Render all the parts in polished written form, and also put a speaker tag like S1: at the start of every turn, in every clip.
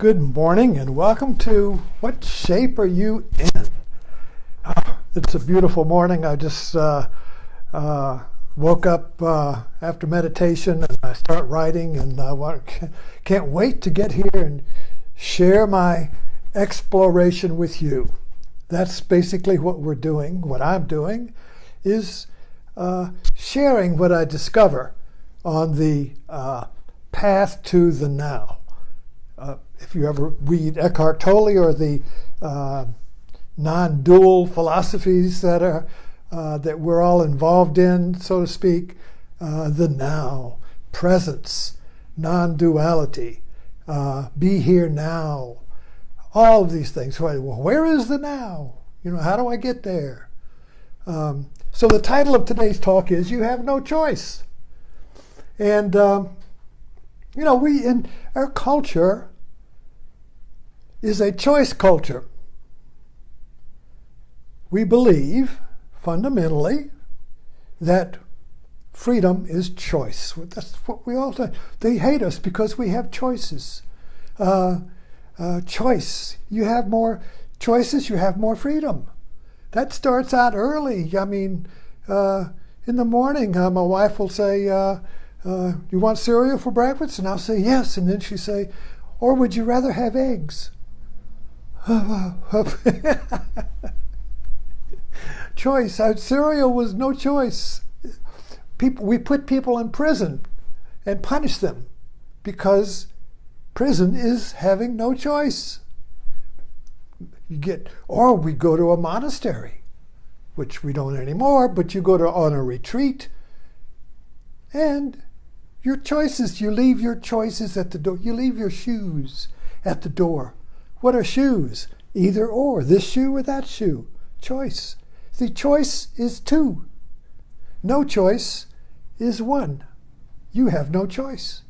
S1: Good morning and welcome to What Shape Are You In? It's a beautiful morning. I just woke up after meditation and I start writing, and I can't wait to get here and share my exploration with you. That's basically what we're doing. What I'm doing is sharing what I discover on the path to the now. If you ever read Eckhart Tolle or the non-dual philosophies that we're all involved in, so to speak, the now, presence, non-duality, be here now, all of these things. Well, where is the now? How do I get there? So the title of today's talk is "You Have No Choice," and we in our culture is a choice culture. We believe fundamentally that freedom is choice. That's what we all say. They hate us because we have choices. Choice. You have more choices, you have more freedom. That starts out early. I mean, in the morning, my wife will say, you want cereal for breakfast? And I'll say yes. And then she'll say, or would you rather have eggs? Choice. Cereal was no choice. We put people in prison and punish them because prison is having no choice. Or we go to a monastery, which we don't anymore, but you go on a retreat, and your choices, you leave your choices at the door. You leave your shoes at the door. What are shoes? Either or, this shoe or that shoe. Choice. The choice is two. No choice is one. You have no choice.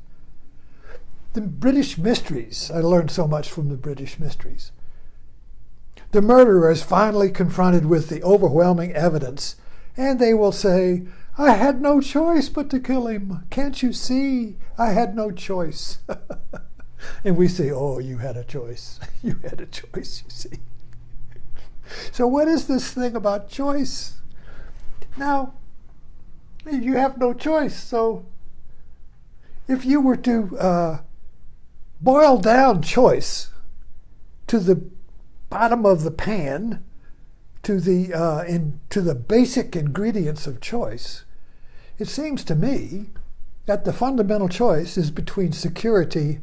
S1: The British mysteries. I learned so much from the British mysteries. The murderer is finally confronted with the overwhelming evidence, and they will say, I had no choice but to kill him. Can't you see? I had no choice. And we say, oh, you had a choice. You had a choice, you see. So what is this thing about choice? Now, you have no choice. So if you were to boil down choice to the bottom of the pan, to the basic ingredients of choice, it seems to me that the fundamental choice is between security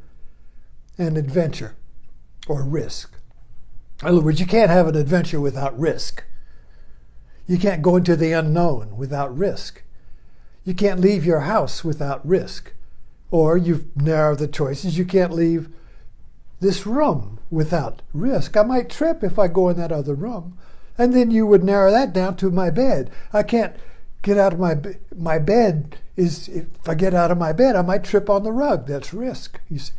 S1: and adventure or risk. In other words, you can't have an adventure without risk. You can't go into the unknown without risk. You can't leave your house without risk. Or you've narrowed the choices. You can't leave this room without risk. I might trip if I go in that other room. And then you would narrow that down to my bed. I can't get out of my bed. If I get out of my bed, I might trip on the rug. That's risk. You see.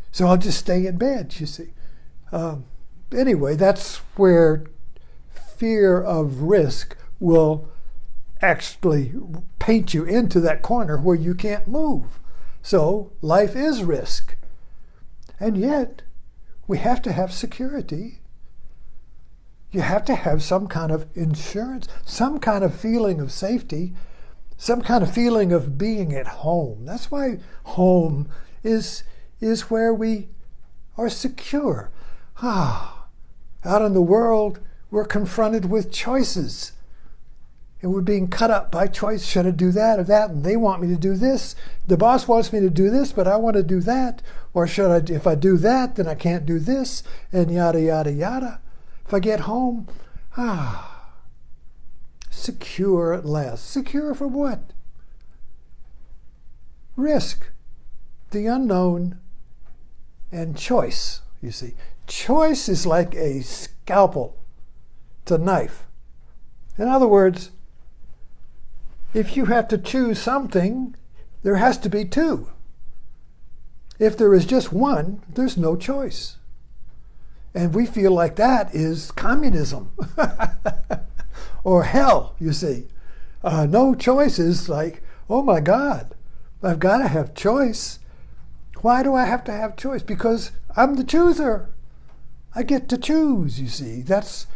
S1: So I'll just stay in bed, you see. Anyway, that's where fear of risk will actually paint you into that corner where you can't move. So life is risk. And yet, we have to have security. You have to have some kind of insurance, some kind of feeling of safety, some kind of feeling of being at home. That's why home is where we are secure. Out in the world, we're confronted with choices. And we're being cut up by choice. Should I do that or that? And they want me to do this. The boss wants me to do this, but I want to do that. Or if I do that, then I can't do this, and yada, yada, yada. If I get home, secure at last. Secure from what? Risk, the unknown, and choice, you see. Choice is like a scalpel. It's a knife. In other words, if you have to choose something, there has to be two. If there is just one, there's no choice. And we feel like that is communism or hell, you see. No choice is like, oh my God, I've got to have choice. Why do I have to have choice? Because I'm the chooser. I get to choose, you see. That's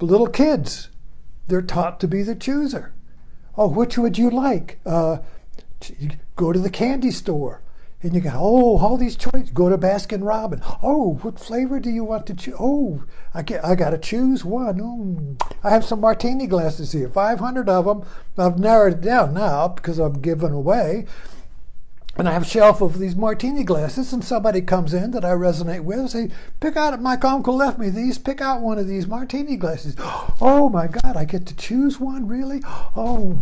S1: little kids. They're taught to be the chooser. Oh, which would you like? You go to the candy store and you got, all these choices. Go to Baskin Robbins. Oh, what flavor do you want to choose? Oh, I got to choose one. I have some martini glasses here, 500 of them. I've narrowed it down now because I've given away. And I have a shelf of these martini glasses, and somebody comes in that I resonate with and say, pick out, my uncle left me these, pick out one of these martini glasses. Oh my God, I get to choose one, really? Oh,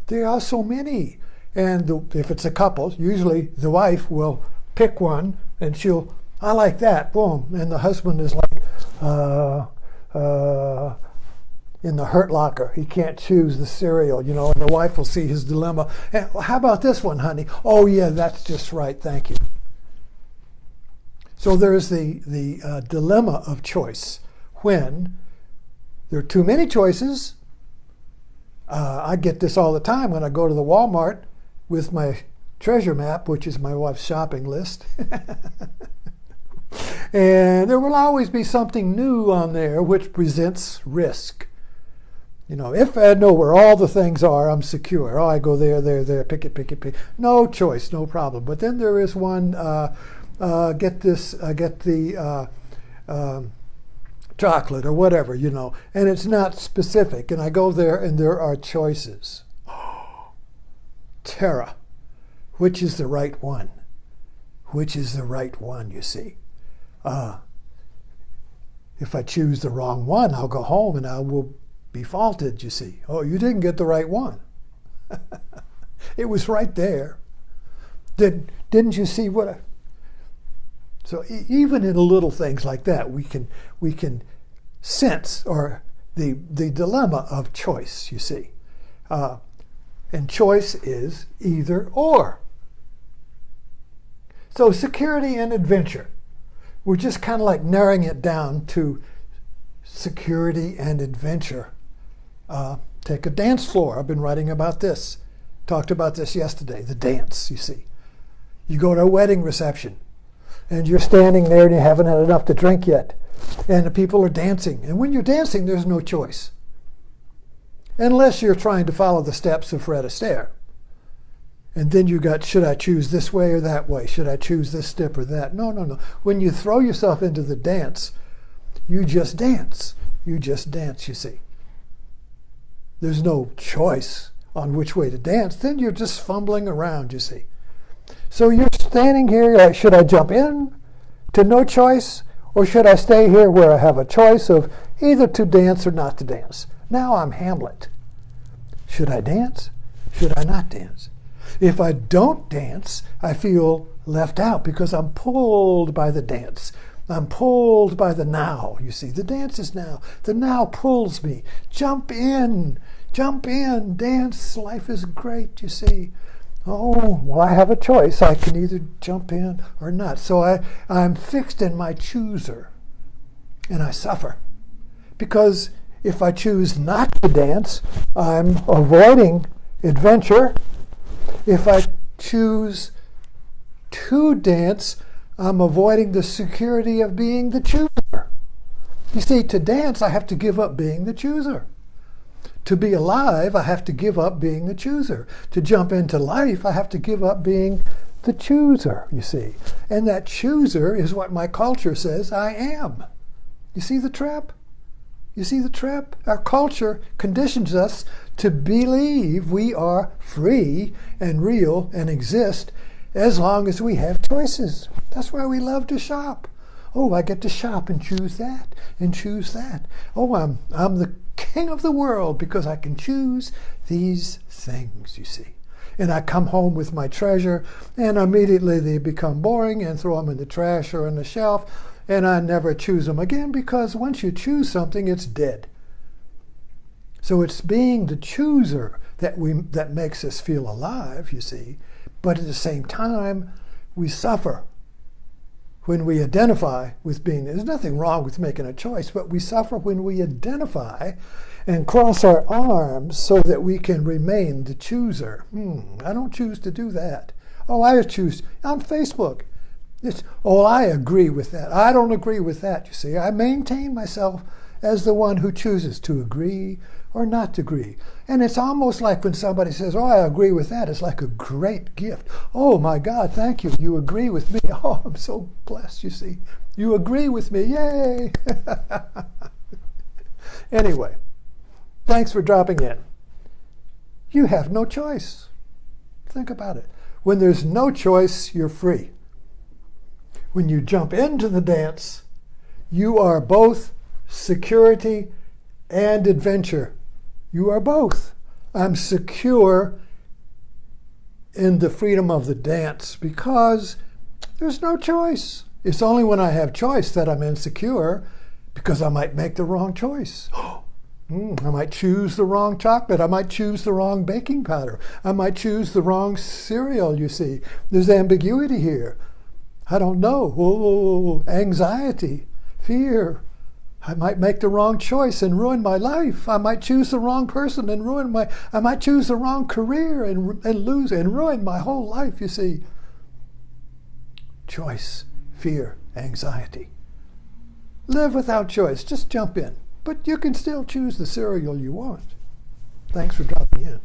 S1: there are so many. And if it's a couple, usually the wife will pick one and I like that, boom. And the husband is like, in the Hurt Locker. He can't choose the cereal, and the wife will see his dilemma. And, how about this one, honey? Oh, yeah, that's just right. Thank you. So there's the dilemma of choice. When there are too many choices, I get this all the time when I go to the Walmart with my treasure map, which is my wife's shopping list. And there will always be something new on there which presents risk. If I know where all the things are, I'm secure. Oh, I go there, pick it. No choice, no problem. But then there is one, get the chocolate or whatever, and it's not specific. And I go there and there are choices. Terror. Which is the right one? Which is the right one, you see? If I choose the wrong one, I'll go home and I will be faulted, you see. Oh, you didn't get the right one. It was right there. Didn't you see what So even in little things like that, we can sense or the dilemma of choice, you see. And choice is either or. So security and adventure. We're just kind of like narrowing it down to security and adventure. Take a dance floor. I've been writing about this. Talked about this yesterday. The dance, you see. You go to a wedding reception, and you're standing there and you haven't had enough to drink yet. And the people are dancing. And when you're dancing, there's no choice. Unless you're trying to follow the steps of Fred Astaire. And then you got, should I choose this way or that way? Should I choose this step or that? No. When you throw yourself into the dance, you just dance. You just dance, you see. There's no choice on which way to dance. Then you're just fumbling around, you see. So you're standing here, like, should I jump in to no choice? Or should I stay here where I have a choice of either to dance or not to dance? Now I'm Hamlet. Should I dance? Should I not dance? If I don't dance, I feel left out because I'm pulled by the dance. I'm pulled by the now, you see. The dance is now. The now pulls me. Jump in, dance. Life is great, you see. Oh, well, I have a choice. I can either jump in or not. So I'm fixed in my chooser, and I suffer. Because if I choose not to dance, I'm avoiding adventure. If I choose to dance, I'm avoiding the security of being the chooser. You see, to dance, I have to give up being the chooser. To be alive, I have to give up being the chooser. To jump into life, I have to give up being the chooser, you see. And that chooser is what my culture says I am. You see the trap? You see the trap? Our culture conditions us to believe we are free and real and exist as long as we have choices. That's why we love to shop. Oh, I get to shop and choose that and choose that. Oh, I'm the king of the world because I can choose these things, you see. And I come home with my treasure and immediately they become boring and throw them in the trash or on the shelf. And I never choose them again because once you choose something, it's dead. So it's being the chooser that makes us feel alive, you see. But at the same time, we suffer when we identify with being. There's nothing wrong with making a choice, but we suffer when we identify and cross our arms so that we can remain the chooser. I don't choose to do that. Oh, I choose on Facebook. Oh, I agree with that. I don't agree with that, you see. I maintain myself as the one who chooses to agree or not to agree. And it's almost like when somebody says, oh, I agree with that. It's like a great gift. Oh, my God, thank you. You agree with me. Oh, I'm so blessed, you see. You agree with me. Yay. Anyway, thanks for dropping in. You have no choice. Think about it. When there's no choice, you're free. When you jump into the dance, you are both security and adventure. You are both. I'm secure in the freedom of the dance because there's no choice. It's only when I have choice that I'm insecure because I might make the wrong choice. I might choose the wrong chocolate. I might choose the wrong baking powder. I might choose the wrong cereal, you see. There's ambiguity here. I don't know. Oh, anxiety, fear. I might make the wrong choice and ruin my life. I might choose the wrong person and I might choose the wrong career and lose and ruin my whole life, you see. Choice, fear, anxiety. Live without choice. Just jump in. But you can still choose the cereal you want. Thanks for dropping in.